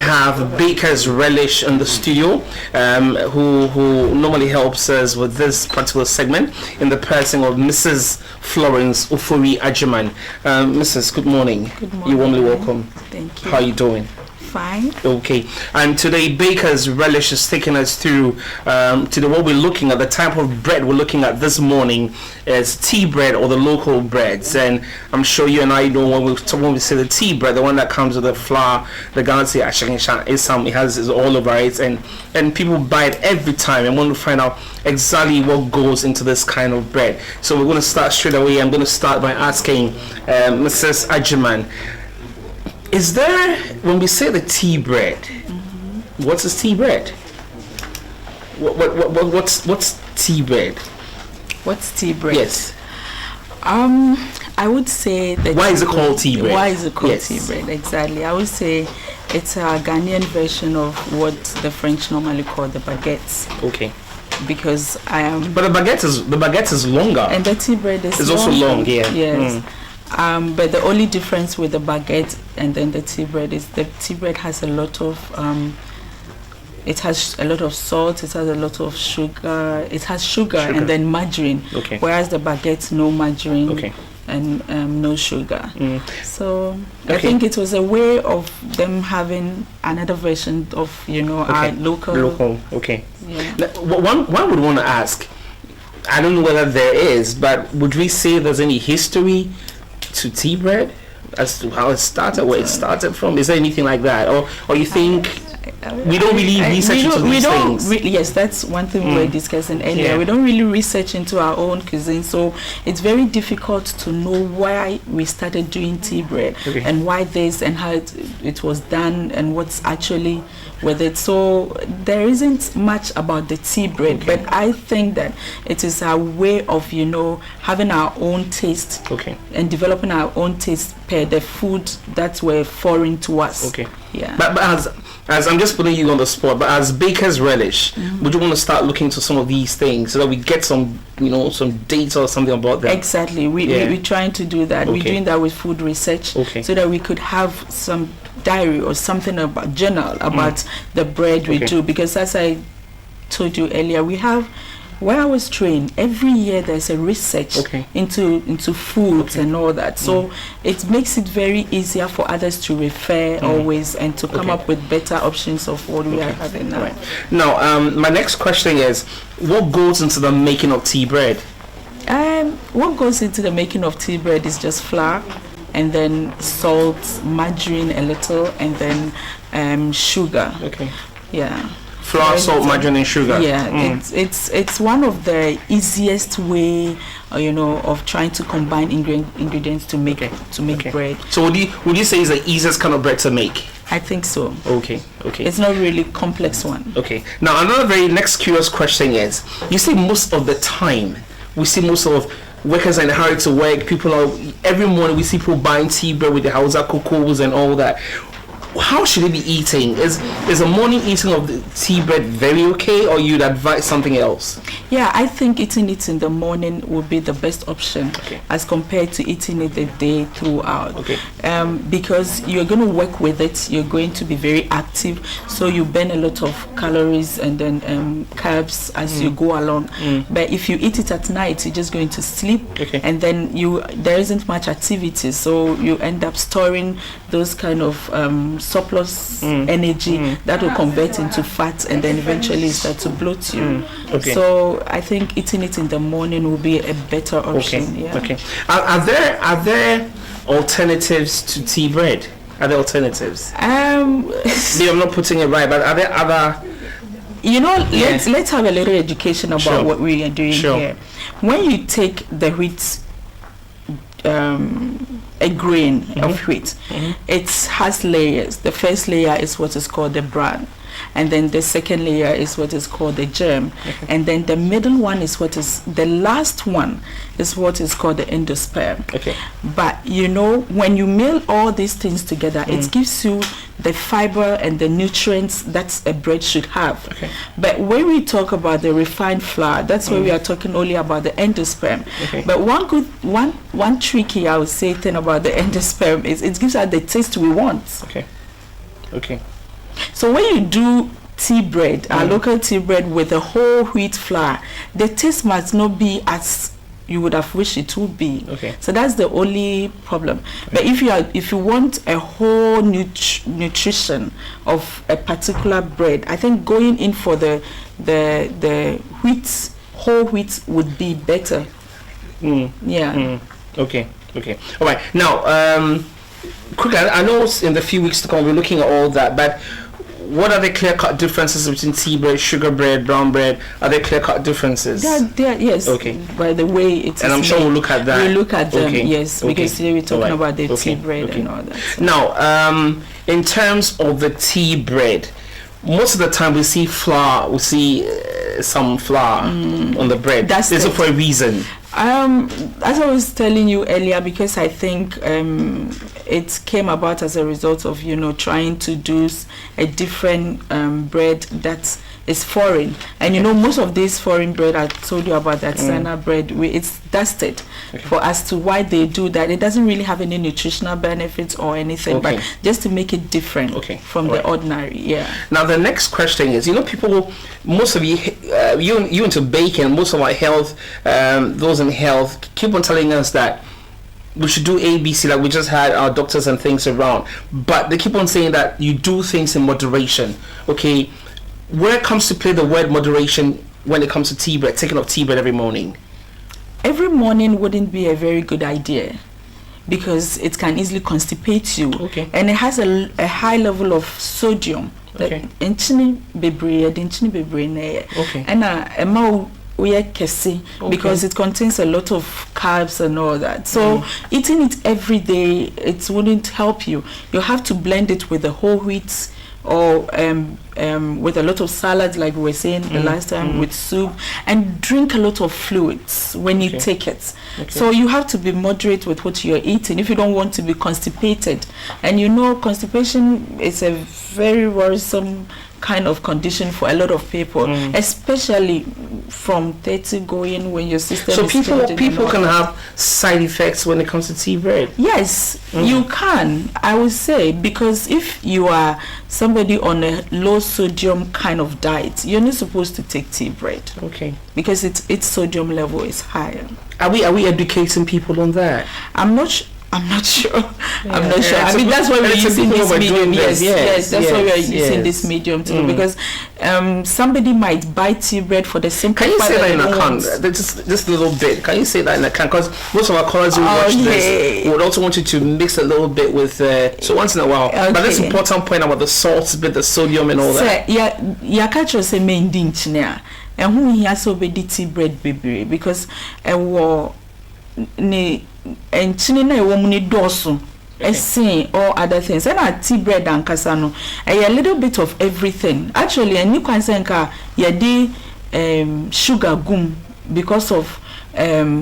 have Bakerz Relish in the studio, who normally helps us with this particular segment in the person of Mrs. Florence OFORI-AGYEMANG. Mrs., good morning. Good morning. You're warmly welcome. Thank you. How are you doing? Fine. Okay, and today Bakerz Relish is taking us through what we're looking at. The type of bread we're looking at this morning is tea bread, or the local breads. And I'm sure you and I know when we say the tea bread, the one that comes with the flour, the Galaxy it has all over it, and people buy it every time and want to find out exactly what goes into this kind of bread. So we're going to start straight away. I'm going to start by asking Mrs. Agyemang, is there, when we say the tea bread, what's this tea bread? What's tea bread? What's tea bread? Yes. I would say that. Why is it called tea bread? Why is it called Yes. tea bread? Exactly. I would say it's a Ghanaian version of what the French normally call the baguettes. Okay. Because I am. But the baguette is longer. And the tea bread is It's also long, yeah. Yes. But the only difference with the baguette and then the tea bread is the tea bread has a lot of it has a lot of salt, it has a lot of sugar, and then margarine. Okay. Whereas the baguette, no margarine. Okay. And no sugar. So Okay. I think it was a way of them having another version of our local. Okay. Yeah. Now, one would want to ask, I don't know whether there is, but would we say there's any history to tea bread as to how it started, where it started from? Is there anything like that, or you think we don't really research into these things? Yes, that's one thing we were discussing earlier. Yeah. We don't really research into our own cuisine, so it's very difficult to know why we started doing tea bread and why this and how it was done and what's actually with it. So there isn't much about the tea bread, but I think that it is a way of having our own taste and developing our own taste per the food that were foreign to us. Okay. Yeah. But as I'm just putting you on the spot, but as Bakerz Relish, would you want to start looking into some of these things so that we get some some data or something about them? Exactly. We're trying to do that. We're doing that with food research so that we could have some diary or something about journal about the bread we do, because as I told you earlier, we have where I was trained, every year there's a research into foods and all that. So it makes it very easier for others to refer always and to come up with better options of what we are having now. Right. Now, my next question is, what goes into the making of tea bread? What goes into the making of tea bread is just flour, and then salt, margarine a little, and then sugar. Okay. Yeah. Flour, salt, margarine, and sugar. Yeah, it's one of the easiest way, of trying to combine ingredients to make bread. So would you say it's the easiest kind of bread to make? I think so. Okay. It's not really complex one. Okay. Now another very next curious question is, you see most of the time we see most of workers are in a hurry to work. People are every morning we see people buying tea bread with the Hausa cocos and all that. How should they be eating? Is a morning eating of the tea bread very okay, or you'd advise something else? Yeah, I think eating it in the morning would be the best option as compared to eating it the day throughout. Because you're going to work with it, you're going to be very active, so you burn a lot of calories and then carbs as you go along. But if you eat it at night, you're just going to sleep, and then there isn't much activity, so you end up storing those kind of surplus energy that will convert into fat and then eventually start to bloat you. So I think eating it in the morning will be a better option. Are there alternatives to tea bread? Are there alternatives? Maybe I'm not putting it right, but are there other? Let's have a little education about what we are doing here. When you take the wheat, a grain of wheat, it has layers. The first layer is what is called the bran, and then the second layer is what is called the germ, and then the middle one is the last one is what is called the endosperm. But when you mill all these things together, it gives you the fiber and the nutrients that a bread should have. But when we talk about the refined flour, that's where we are talking only about the endosperm. But one tricky, I would say, thing about the endosperm is it gives us the taste we want. So when you do tea bread, our local tea bread with a whole wheat flour, the taste must not be as you would have wished it would be. Okay. So that's the only problem. But if you want a whole nutrition of a particular bread, I think going in for the whole wheat would be better. Yeah. Okay. All right. Now, quickly, I know in the few weeks to come we're looking at all that, but what are the clear-cut differences between tea bread, sugar bread, brown bread? Are there clear-cut differences? Yes. Okay. By the way it is and I'm sure we'll look at that. We'll look at them, okay. yes, because today we're talking about the tea bread and all that. So. Now, in terms of the tea bread, most of the time we see flour, we see some flour on the bread. This is for a reason. As I was telling you earlier, because I think it came about as a result of trying to do a different bread that is foreign, and most of these foreign bread I told you about, that standard bread, it's dusted for as to why they do that. It doesn't really have any nutritional benefits or anything, but just to make it different from the ordinary. Now the next question is, people, most of you into baking, most of our health, those in health keep on telling us that we should do ABC, like we just had our doctors and things around, but they keep on saying that you do things in moderation. Okay, where comes to play the word moderation when it comes to tea bread, taking up tea bread every morning? Every morning wouldn't be a very good idea, because it can easily constipate you, and it has a high level of sodium. Because it contains a lot of carbs and all that. So eating it every day, it wouldn't help you. You have to blend it with the whole wheat, or with a lot of salads, like we were saying the last time, with soup, and drink a lot of fluids when you take it. So you have to be moderate with what you're eating if you don't want to be constipated. And constipation is a very worrisome kind of condition for a lot of people, especially from 30 going, when your system so is people can have side effects when it comes to tea bread. Yes, you can, I would say, because if you are somebody on a low sodium kind of diet, you're not supposed to take tea bread, because its sodium level is higher. Are we educating people on that? I'm not sure. I'm not sure. I mean, that's why we're using this medium. Yes, that's why we're using this medium too, because somebody might buy tea bread for the simple. Can you say that in a can? Just a little bit. Can you say that in a can? Because most of our callers who watch this would also want you to mix a little bit with. So once in a while. But that's important point about the salt bit, the sodium, and all that. Yeah, catch us a main dinch now, and who he has already tea bread baby, because and chinina womuni dosu essay or other things, and our tea bread and kasano a little bit of everything. Actually, and you can say sugar gum, because of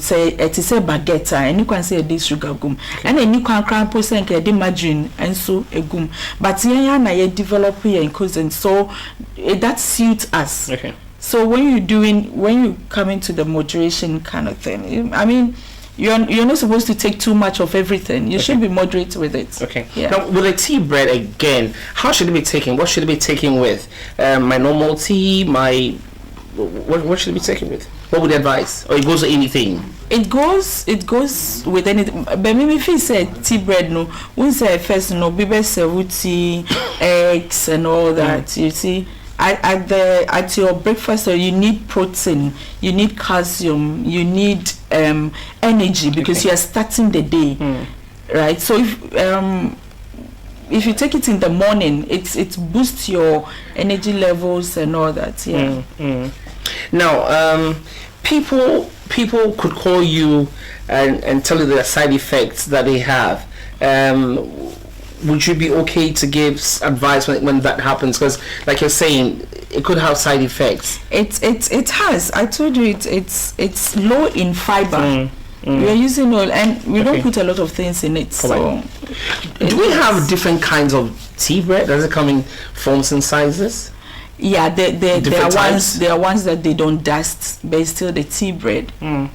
say it is a baguette, and you can say this sugar gum, and then you can cramp percent margarine and so a gum, but yeah develop here in cousin, so that suits us. So when you come into the moderation kind of thing, I mean, you're not supposed to take too much of everything. You should be moderate with it. Now with the tea bread again, how should it be taken? What should it be taken with? My normal tea, what should it be taken with? What would you advise? Or it goes with anything? It goes with anything. But maybe if you say tea bread, no, we say first we say tea, eggs and all that. You see, at your breakfast, you need protein, you need calcium, you need energy, because you are starting the day, right? So if you take it in the morning, it boosts your energy levels and all that. Now people could call you and tell you the side effects that they have. Would you be okay to give advice when that happens? Because like you're saying, it could have side effects. It has. I told you it's low in fiber. We are using oil, and we don't put a lot of things in it. So do we have different kinds of tea bread? Does it come in forms and sizes? Yeah, there are ones that they don't dust, but it's still the tea bread. And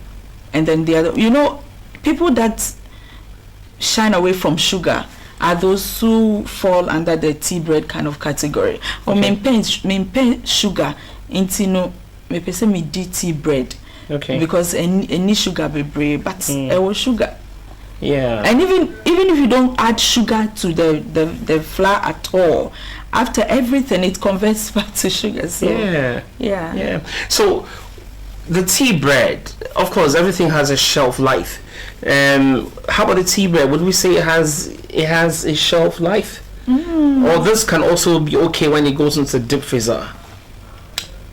then the other, people that shine away from sugar are those who fall under the tea bread kind of category. Or me pay sugar into no me pay say me do tea bread. Okay. Because any sugar be bread, but was sugar. Yeah. And even if you don't add sugar to the flour at all, after everything it converts back to sugar. So yeah. So the tea bread, of course, everything has a shelf life. How about the tea bread? Would we say it has a shelf life? Or this can also be okay when it goes into the deep freezer?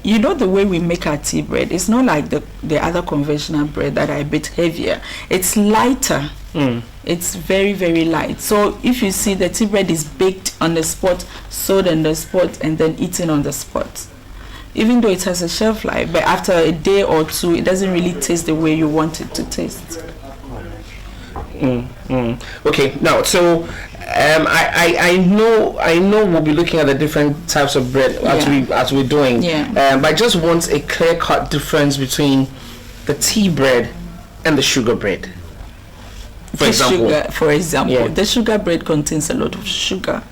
You know, the way we make our tea bread, it's not like the other conventional bread that are a bit heavier. It's lighter. It's very, very light. So if you see, the tea bread is baked on the spot, sold on the spot, and then eaten on the spot. Even though it has a shelf life, but after a day or two, it doesn't really taste the way you want it to taste. Okay, now so I know we'll be looking at the different types of bread as we're doing. But I just want a clear-cut difference between the tea bread and the sugar bread. For example, the sugar bread contains a lot of sugar,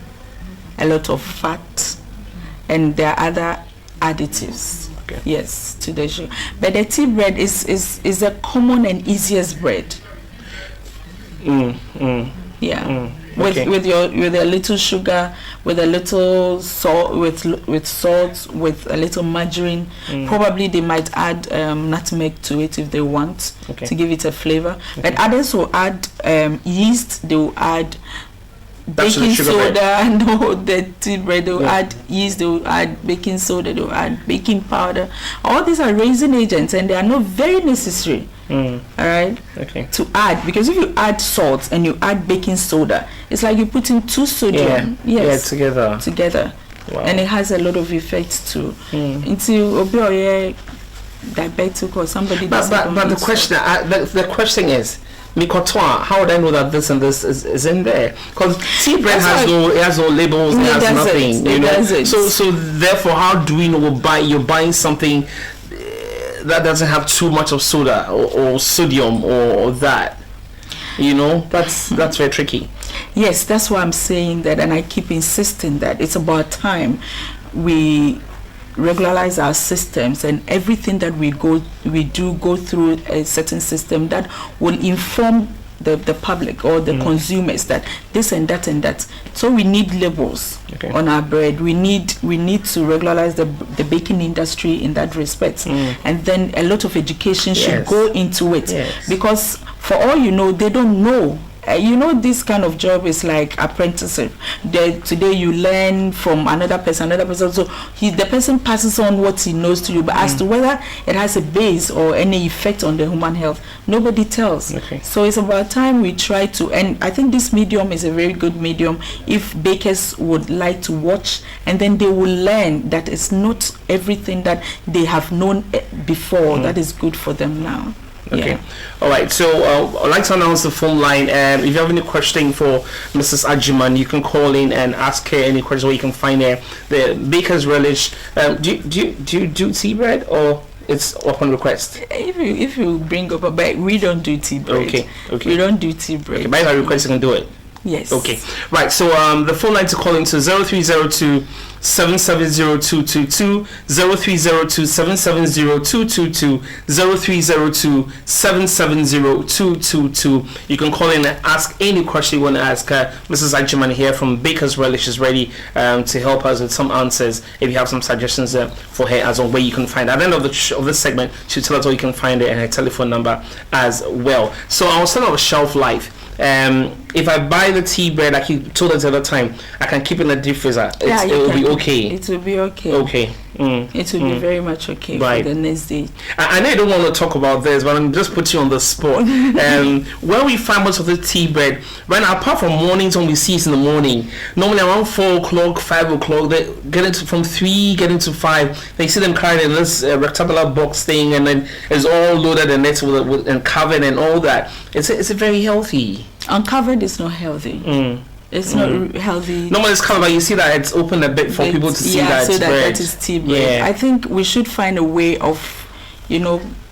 a lot of fat, and there are other additives. Okay. Yes, to the sugar. But the tea bread is a common and easiest bread. Yeah. Okay. With a little sugar, with a little salt, with salt, with a little margarine. Probably they might add nutmeg to it if they want to give it a flavor. But others will add yeast. They will add baking soda. No, the tea bread. They will add yeast. They will add baking soda. They will add baking powder. All these are raising agents, and they are not very necessary. All right. Okay. To add, because if you add salt and you add baking soda, it's like you put in 2 sodium. Together. Wow. And it has a lot of effects too. Until diabetic or somebody. But the question, the question is, Mikotoa, how would I know that this and this is in there? Because tea bread has no labels, it has nothing. You know? So therefore, how do we know you're buying something that doesn't have too much of soda or sodium or that? You know, that's very tricky. Yes, that's why I'm saying that, and I keep insisting that it's about time we regularize our systems, and everything that we do go through a certain system that will inform the public or the consumers that this and that and that. So we need labels on our bread. We need to regularize the baking industry in that respect, and then a lot of education should go into it, because for all you know, they don't know. You know, this kind of job is like apprenticeship. Today you learn from another person, so the person passes on what he knows to you, but as to whether it has a base or any effect on the human health, nobody tells. So it's about time we try to, and I think this medium is a very good medium if bakers would like to watch, and then they will learn that it's not everything that they have known before that is good for them now. Okay. All right. So I'd like to announce the phone line. If you have any question for Mrs. Agyeman, you can call in and ask her any questions, or you can find her the Bakerz Relish. Do you do tea bread, or it's upon request? If you bring up a bag, we don't do tea bread. Okay. We don't do tea bread. Okay. By my request, you can do it. Yes. Okay. Right. So the phone line to call into 0302 770222, 0302 770222, 0302 770222. You can call in and ask any question you want to ask Mrs. Agyeman here from Bakerz Relish is ready to help us with some answers. If you have some suggestions for her as well, where you can find her. At the end of this segment, she'll tell us where you can find her and her telephone number as well. So I was talking about shelf life. If I buy the tea bread, like you told us the other time, I can keep it in the deep freezer. It will be okay. It will be okay. Okay. It will be very much okay for the next day. I know you don't want to talk about this, but I'm just putting you on the spot. Where we find most of the tea bread, right now, apart from mornings when we see it in the morning, normally around 4 o'clock, 5 o'clock, they get into from 3, get into 5. They see them carried in this rectangular box thing, and then it's all loaded and it's and covered and all that. It's very healthy. Uncovered is not healthy. It's not healthy. Normally it's covered, but you see that it's open a bit for people to see that it's bread. That is tea bread. I think we should find a way of,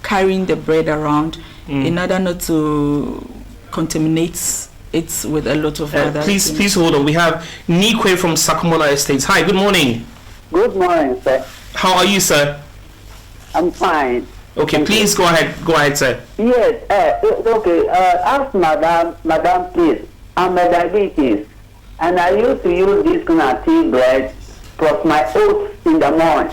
carrying the bread around in order not to contaminate it's with a lot of other please things. please hold on. We have Nikwe from Sakumola Estates. Hi, good morning. Good morning, sir. How are you, sir? I'm fine. Okay, Thank please you. go ahead, sir. Yes, okay. Ask Madam, please. I'm a diabetes, and I used to use this kind of tea bread plus my oats in the morning.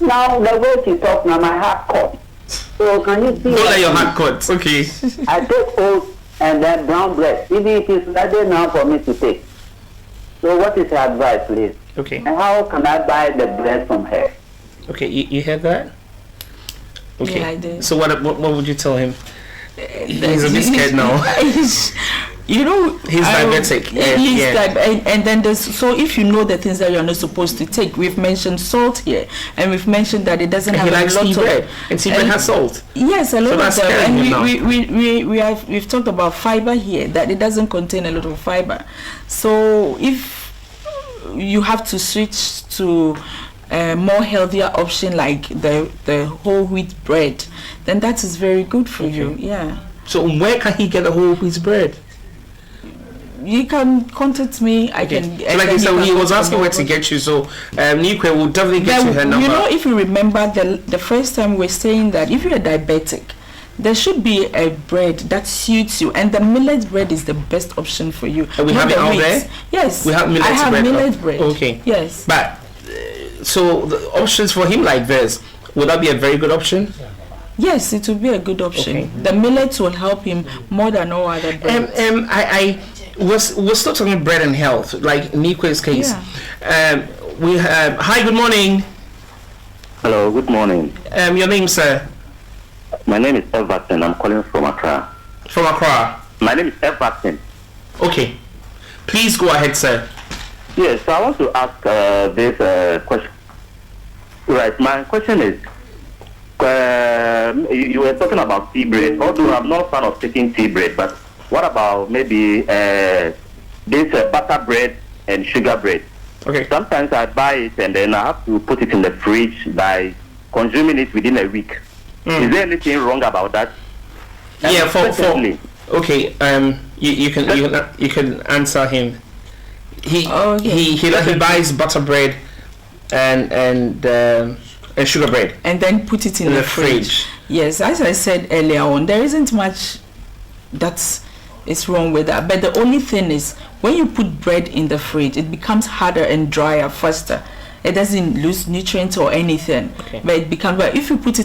Now the way she talks, now my heart cut. So can you see? Don't let your heart cut. Okay. I take oats and then brown bread. Even it is ready now for me to take. So what is your advice, please? Okay. And how can I buy the bread from her? Okay, you heard that? Okay. Yeah, I did. So what would you tell him? He's a bit scared now. You know, He's diabetic. He's Yeah. and then there's, so if you know the things that you're not supposed to take, we've mentioned salt here, and we've mentioned that it doesn't And have he likes a lot tea of bread, and tea bread has salt. Yes, a lot So of that's them. scaring him now. And we've talked about fiber here, that it doesn't contain a lot of fiber. So if you have to switch to a more healthier option like the whole wheat bread, then that is very good for you. Yeah. So where can he get the whole wheat bread? You can contact me. I can. So like I said, he was asking where to get you. So Nikwe will definitely get you her number. You know, if you remember the first time we're saying that if you're diabetic, there should be a bread that suits you, and the millet bread is the best option for you. And we have it out there? Yes. We have millet I have bread. millet bread. Okay. Yes. But so the options for him like this, would that be a very good option? Yes, it will be a good option. Okay. The millet will help him more than all other bread. We're still talking bread and health, like Nikwe's case. Yeah. We have hi, good morning. Hello, good morning. Your name, sir? My name is Everton. I'm calling from Accra. From Accra. My name is Everton. Okay. Please go ahead, sir. Yes, so I want to ask this question. Right, my question is, you were talking about tea bread. Although I'm not a fan of taking tea bread, but what about maybe this butter bread and sugar bread? Okay. Sometimes I buy it and then I have to put it in the fridge by consuming it within a week. Is there anything wrong about that? Yeah, Secondly, okay. You can answer him. He buys butter bread and sugar bread and then put it in the fridge. Yes, as I said earlier on, there isn't much that's wrong with that. But the only thing is, when you put bread in the fridge, it becomes harder and drier faster. It doesn't lose nutrients or anything, but it becomes. But if you put it